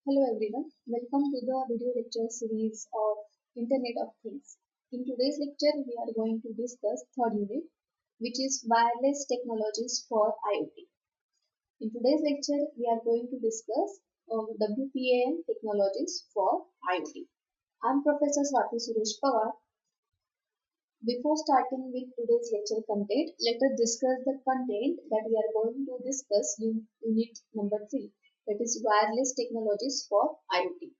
Hello everyone, welcome to the video lecture series of Internet of Things. In today's lecture, we are going to discuss third unit, which is wireless technologies for IoT. In today's lecture, we are going to discuss WPAN technologies for IoT. I am Professor Swati Suresh Pawar. Before starting with today's lecture content, let us discuss the content that we are going to discuss in unit number 3, that is wireless technologies for IoT.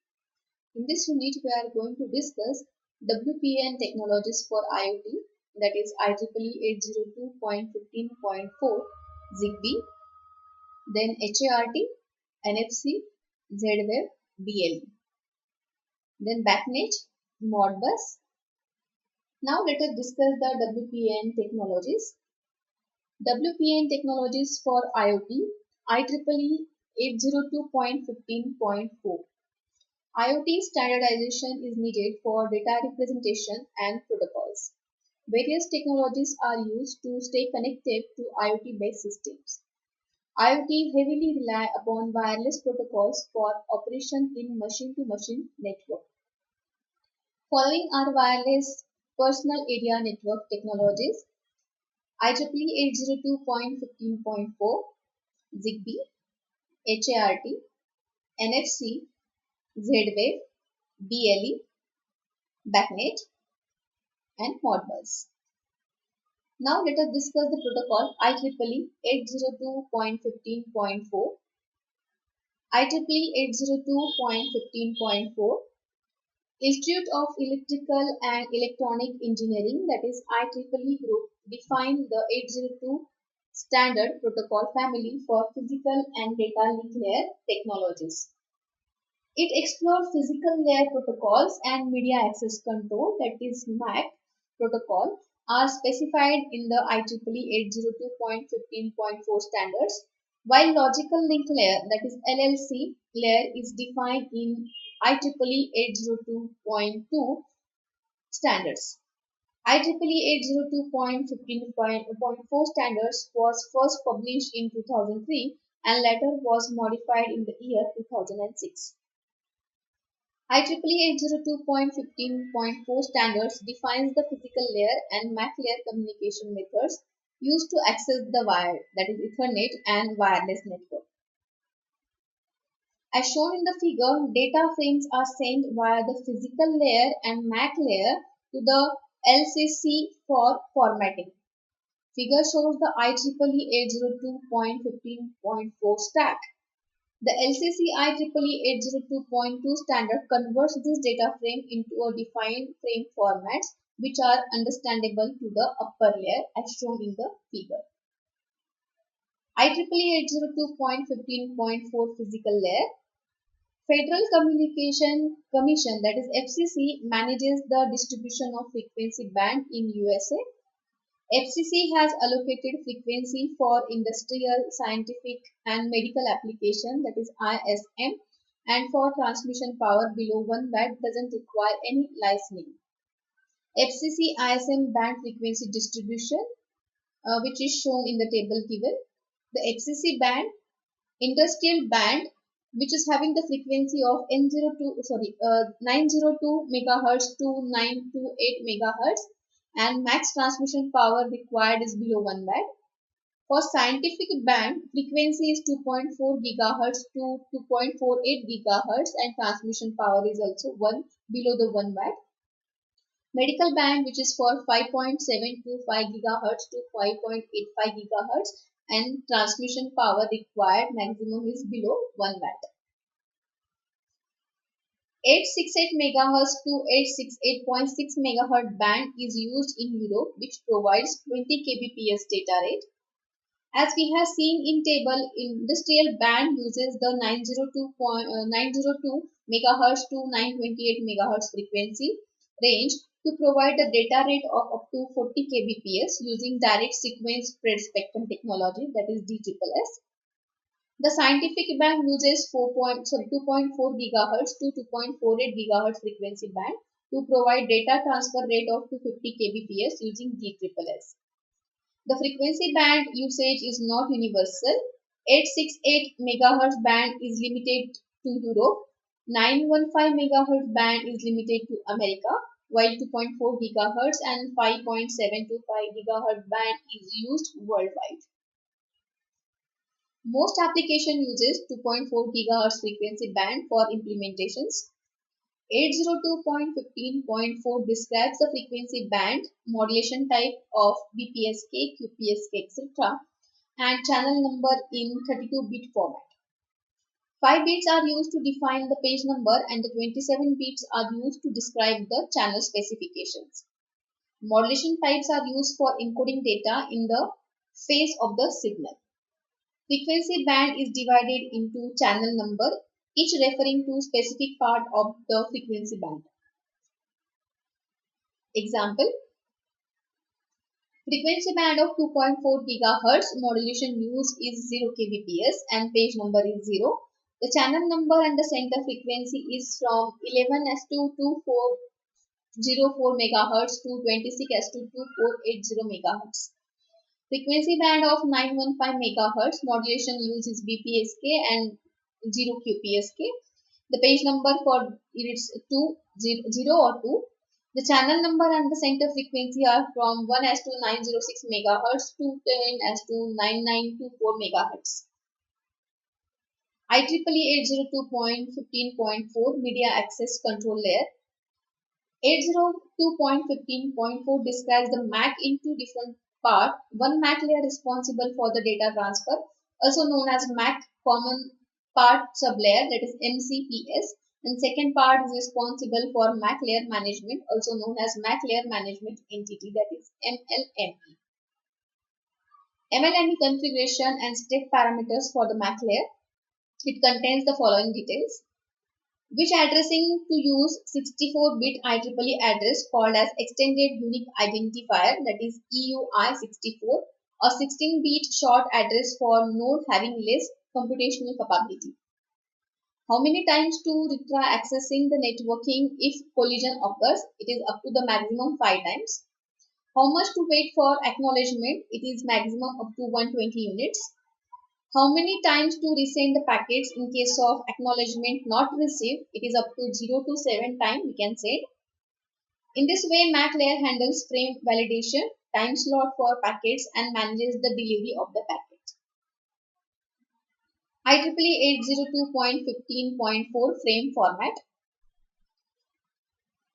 In this unit, we are going to discuss WPAN technologies for IoT, that is IEEE 802.15.4 ZigBee, then HART, NFC, Z-Wave, BLE, then BACnet, Modbus. Now let us discuss the WPAN technologies. WPAN technologies for IoT, IEEE 802.15.4. IoT standardization is needed for data representation and protocols. Various technologies are used to stay connected to IoT-based systems. IoT heavily rely upon wireless protocols for operation in machine-to-machine network. Following are wireless personal area network technologies: IEEE 802.15.4, ZigBee, HART, NFC, Z-Wave, BLE, BACnet, and Modbus. Now let us discuss the protocol IEEE 802.15.4. IEEE 802.15.4, Institute of Electrical and Electronic Engineering, that is IEEE group, defined the 802 standard protocol family for physical and data link layer technologies. It explores physical layer protocols and media access control, that is MAC protocol, are specified in the IEEE 802.15.4 standards, while logical link layer, that is LLC layer, is defined in IEEE 802.2 standards. IEEE 802.15.4 standards was first published in 2003 and later was modified in the year 2006. IEEE 802.15.4 standards defines the physical layer and MAC layer communication methods used to access the wire, that is Ethernet and wireless network. As shown in the figure, data frames are sent via the physical layer and MAC layer to the LCC for formatting. Figure shows the IEEE 802.15.4 stack. The LCC IEEE 802.2 standard converts this data frame into a defined frame formats which are understandable to the upper layer as shown in the figure. IEEE 802.15.4 physical layer. Federal Communication Commission, that is FCC, manages the distribution of frequency band in USA. FCC has allocated frequency for industrial, scientific and medical application, that is ISM, and for transmission power below 1 watt doesn't require any licensing. FCC ISM band frequency distribution, which is shown in the table given. The FCC band, industrial band, which is having the frequency of 902 MHz to 928 MHz, and max transmission power required is below 1 watt. For scientific band, frequency is 2.4 GHz to 2.48 GHz and transmission power is also below the 1 watt. Medical band, which is for 5.725 GHz to 5.85 GHz and transmission power required maximum is below 1 watt. 868 MHz to 868.6 MHz band is used in Europe, which provides 20 kbps data rate. As we have seen in table, industrial band uses the 902 MHz to 928 MHz frequency range to provide the data rate of up to 40 kbps using direct sequence spread spectrum technology, that is DSSS. The scientific band uses 2.4 GHz to 2.48 GHz frequency band to provide data transfer rate of 250 kbps using DSSS. The frequency band usage is not universal. 868 MHz band is limited to Europe, 915 MHz band is limited to America, while 2.4 GHz and 5.725 GHz band is used worldwide. Most application uses 2.4 GHz frequency band for implementations. 802.15.4 describes the frequency band, modulation type of BPSK, QPSK, etc. and channel number in 32-bit format. 5 bits are used to define the page number and the 27 bits are used to describe the channel specifications. Modulation types are used for encoding data in the phase of the signal. Frequency band is divided into channel number, each referring to specific part of the frequency band. Example: frequency band of 2.4 GHz, modulation used is 0 kbps and page number is 0. The channel number and the center frequency is from 11s to 2404 MHz to 26s to 2480 MHz. Frequency band of 915 MHz, modulation used is BPSK and 0 QPSK. The page number for it is 0 or 2. The channel number and the center frequency are from 1s to 906 MHz to 10s to 9924 MHz. IEEE 802.15.4 Media Access Control Layer. 802.15.4 describes the MAC into different parts. One MAC layer responsible for the data transfer, also known as MAC Common Part Sublayer, that is MCPS, and second part is responsible for MAC layer management, also known as MAC layer management entity, that is MLME. MLME configuration and step parameters for the MAC layer. It contains the following details: which addressing to use 64-bit IEEE address called as Extended Unique Identifier, that is EUI64, a 16-bit short address for node having less computational capability. How many times to retry accessing the networking if collision occurs? It is up to the maximum 5 times. How much to wait for acknowledgement? It is maximum up to 120 units. How many times to resend the packets in case of acknowledgement not received? It is up to 0 to 7 times we can say. In this way, MAC layer handles frame validation, time slot for packets and manages the delivery of the packet. IEEE 802.15.4 frame format.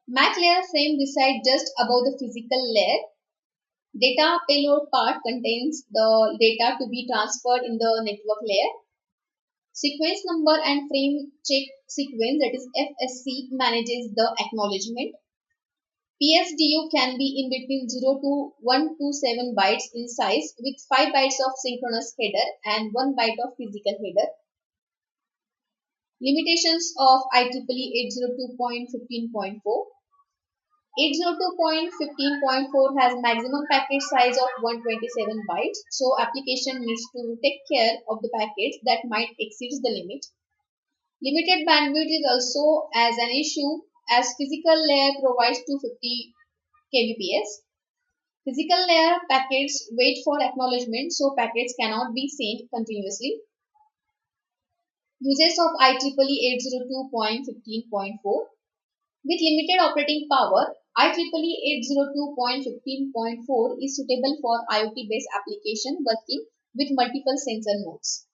MAC layer frame resides just above the physical layer. Data payload part contains the data to be transferred in the network layer. Sequence number and frame check sequence, that is FSC, manages the acknowledgement. PSDU can be in between 0 to 127 bytes in size with 5 bytes of synchronous header and 1 byte of physical header. Limitations of IEEE 802.15.4. 802.15.4 has maximum packet size of 127 bytes, so application needs to take care of the packets that might exceed the limit. Limited bandwidth is also as an issue as physical layer provides 250 kbps. Physical layer packets wait for acknowledgement, so packets cannot be sent continuously. Uses of IEEE 802.15.4. With limited operating power, IEEE 802.15.4 is suitable for IoT-based application working with multiple sensor nodes.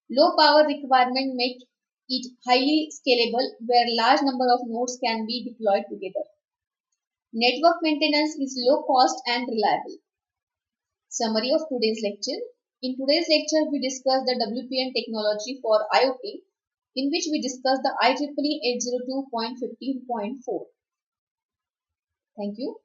Low power requirement make it highly scalable where large number of nodes can be deployed together. Network maintenance is low cost and reliable. Summary of today's lecture. In today's lecture, we discussed the WPAN technology for IoT, in which we discussed the IEEE 802.15.4. Thank you.